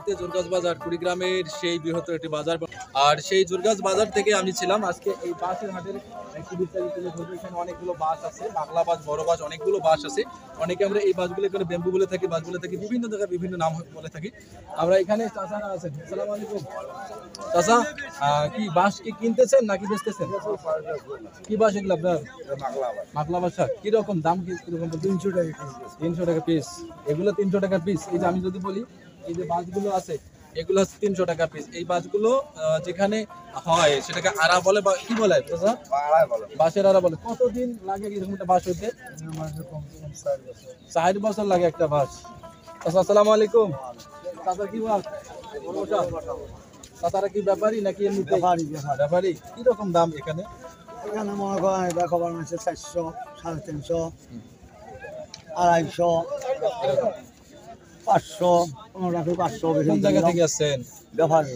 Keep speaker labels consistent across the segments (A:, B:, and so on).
A: মুহূর্তে জোরগাছ বাজার কুড়িগ্রামের সেই বৃহত্তর একটি বাজার, আর সেই জোরগাছ বাজার থেকে আমি ছিলাম আজকে এই বাসের হাটের একটু বিস্তারিত তুলে ধরবো। এখানে অনেকগুলো বাস আছে, বাংলা বাস, বড় বাস, অনেকগুলো বাস আছে। অনেকে আমরা এই বাসগুলো করে ব্যাম্বু বলে থাকি, বাস বলে থাকি, বিভিন্ন জায়গায় বিভিন্ন নাম বলে থাকি। আমরা এখানে চাচারা আছেন। আসসালামু আলাইকুম চাচা, কি বাস কি কিনতেছেন নাকি বেচতেছেন? কি বাস এগুলো আপনার? মাকলা বাস। কিরকম দাম? কিরকম?
B: 300 টাকা।
A: 300 টাকা পিস। এগুলো 300 টাকা পিস। এই যে আমি যদি বলি এই যে বাসগুলো আছে এগুলো হচ্ছে 300 টাকা পিস। এই বাসগুলো যেখানে হয় সেটাকে আড়া বলে বা কি বলে? বাসের আড়া বলে। কতদিন লাগে এরকম একটা বাস হইতে? 4 বছর লাগে একটা বাস। আসসালামু আলাইকুম চাচা, কি বাস? চাচারা কি ব্যাপারী নাকি এমনি? ব্যাপারী। কি রকম দাম এখানে?
B: এখানে মনে করেন এটা খবর আছে 400, 350, 250, 500, 500।
A: কোন জায়গা থেকে আসছেন?
B: ব্যাপারী।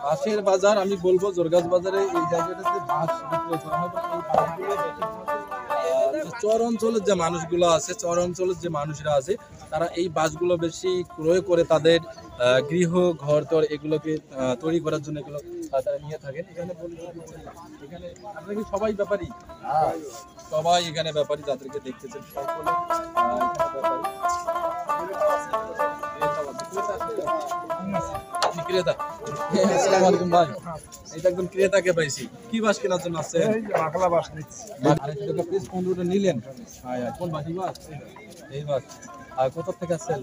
A: বাঁশের বাজার আমি বলবো জোরগাছ বাজারে এই জায়গাটাতে বাঁশ বিক্রয় করা হয়। এই বাঁশগুলো চর অঞ্চলের যে মানুষগুলো আছে, চর অঞ্চলের যে মানুষরা আছে, তারা এই বাঁশগুলো বেশি ক্রয় করে তাদের গৃহ ঘর তর এগুলোকে তৈরি করার জন্য এগুলো তারা নিয়ে থাকেন। এখানে এখানে আপনারা কি সবাই ব্যাপারী? সবাই এখানে ব্যাপারী, যাদেরকে দেখতেছেন সকলে ক্রেতা। আসসালামু আলাইকুম ভাই, এটা একদম ক্রেতাকে পাইছি। কি বাস কেনার জন্য আসছেন?
B: মাকলা বাস নিচ্ছি।
A: 250 টাকা পিস 15টা নিলেন। কোন বাস? এই বাস। আর কোথা থেকে আসছেন?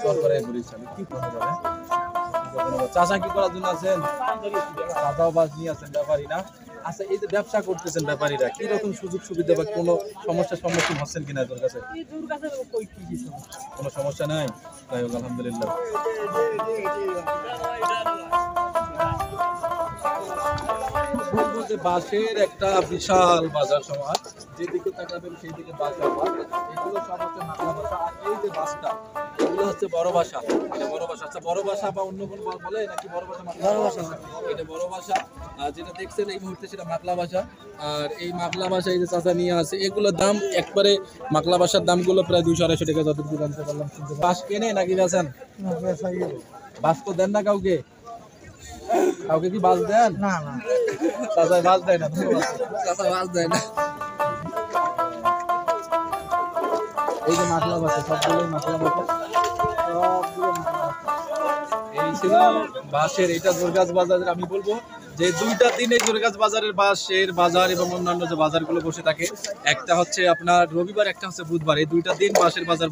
A: সরকারি বরিশাল। কি ধন্যবাদ। চাচা কি করার জন্য আছেন? চাচাও বাস নিয়ে আছেন, ব্যাপারী না? আচ্ছা, এই যে ব্যবসা করতেছেন ব্যাপারীরা, কি রকম সুযোগ সুবিধা বা কোনো সমস্যার সম্মুখীন হচ্ছেন কিনা? তোর কাছে কোনো সমস্যা নাই? তাই হোক, আলহামদুলিল্লাহ। বলবো যে বাঁশের একটা বিশাল বাজার সমাজ, যেদিকে তাকাবেন সেই দিকে বাজার। এগুলো সব হচ্ছে বাংলা ভাষা। আর এই যে বাসটা, এগুলো হচ্ছে বড় ভাষা। এটা বড় ভাষা। আচ্ছা, বড় ভাষা বা অন্য কোনো বলে নাকি বড় ভাষা? বড় ভাষা। এটা বড় ভাষা। আর যেটা দেখছেন এই মুহূর্তে সেটা মাকলা ভাষা। আর এই মাকলা ভাষা এই যে চাচা নিয়ে আছে, এগুলোর দাম একবারে মাকলা ভাষার দামগুলো প্রায় 200-250 টাকা, যতটুকু জানতে পারলাম। বাস কেনে নাকি বেচেন? বাস তো দেন না কাউকে? কাউকে কি বাস দেন?
B: না।
A: চাচা বাস দেয় না। চাচা বাস দেয় না। এই যে মাকলা বাসে, সবগুলোই মাকলা বাসে। এই ছিল বাসের, এটা জোরগাছ বাজারের। আমি বলবো যে 2টা দিন এই জোরগাছ বাজারের বাসের বাজার এবং অন্যান্য যে বাজারগুলো বসে থাকে, একটা হচ্ছে আপনার রবিবার, একটা হচ্ছে বুধবার। এই 2টা দিন বাসের বাজার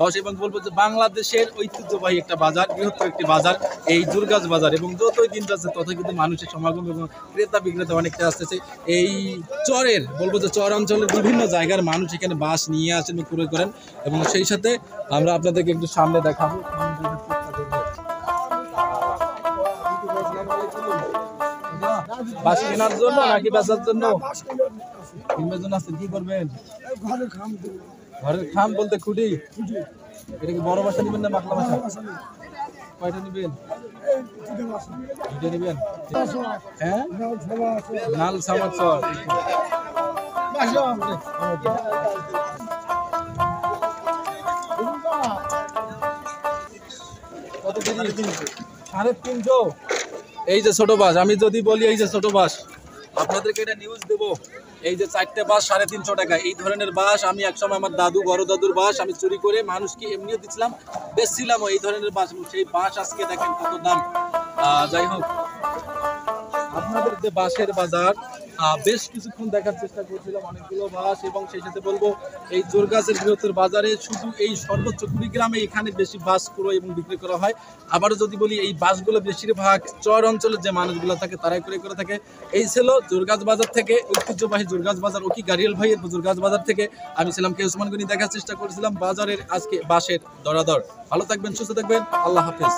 A: বসে। এবং বলবো যে বাংলাদেশের ঐতিহ্যবাহী একটা বাজার, বৃহত্তর একটি বাজার এই জোরগাছ বাজার। এবং যতই দিন যাচ্ছে ততই কিন্তু মানুষের সমাগম এবং ক্রেতা বিক্রেতা অনেকটা আসতেছে। এই চরের, বলবো যে চর অঞ্চলের বিভিন্ন জায়গার মানুষ এখানে বাস নিয়ে আসেন এবং ক্রয় করেন। এবং সেই সাথে আমরা আপনাদেরকে একটু সামনে দেখাবো। বাস কেনার জন্য নাকি বেচার জন্য? কিনবার জন্য আসছেন। কি করবেন? ঘরের খাম বলতে খুঁটি। এটা কি বড় বাসা নিবেন না মাকলা বাসা? কয়টা নিবেন? 2টা নিবেন। হ্যাঁ, নাল সামার চর। কত কেজি? 350। এই যে ছোট বাস, আমি যদি বলি এই যে ছোট বাস, আপনাদেরকে এটা নিউজ দেবো। এই যে 4টে বাস 350 টাকা। এই ধরনের বাস আমি একসময় আমার দাদু, বড় দাদুর বাস আমি চুরি করে মানুষকে এমনিও দিচ্ছিলাম, বেচছিলাম এই ধরনের বাস। সেই বাস আজকে দেখেন কত দাম। যাই হোক, আপনাদের যে বাসের বাজার বেশ কিছুক্ষণ দেখার চেষ্টা করছিলাম, অনেকগুলো বাস। এবং সেই সাথে বলবো এই জোরগাছের বৃহত্তর বাজারে শুধু এই সর্বোচ্চ কুড়িগ্রামে এখানে বেশি বাস ক্রয় এবং বিক্রি করা হয়। আবারও যদি বলি এই বাসগুলো বেশিরভাগ চর অঞ্চলের যে মানুষগুলো থাকে তারাই ক্রয় করে থাকে। এই ছিল জোরগাছ বাজার থেকে, ঐতিহ্যবাহী জোরগাছ বাজার, ওকি গাড়িয়াল ভাইয়ের জোরগাছ বাজার থেকে আমি ছিলাম কে ওসমান গনি। দেখার চেষ্টা করেছিলাম বাজারের আজকে বাসের দরাদর। ভালো থাকবেন, সুস্থ থাকবেন, আল্লাহ হাফেজ।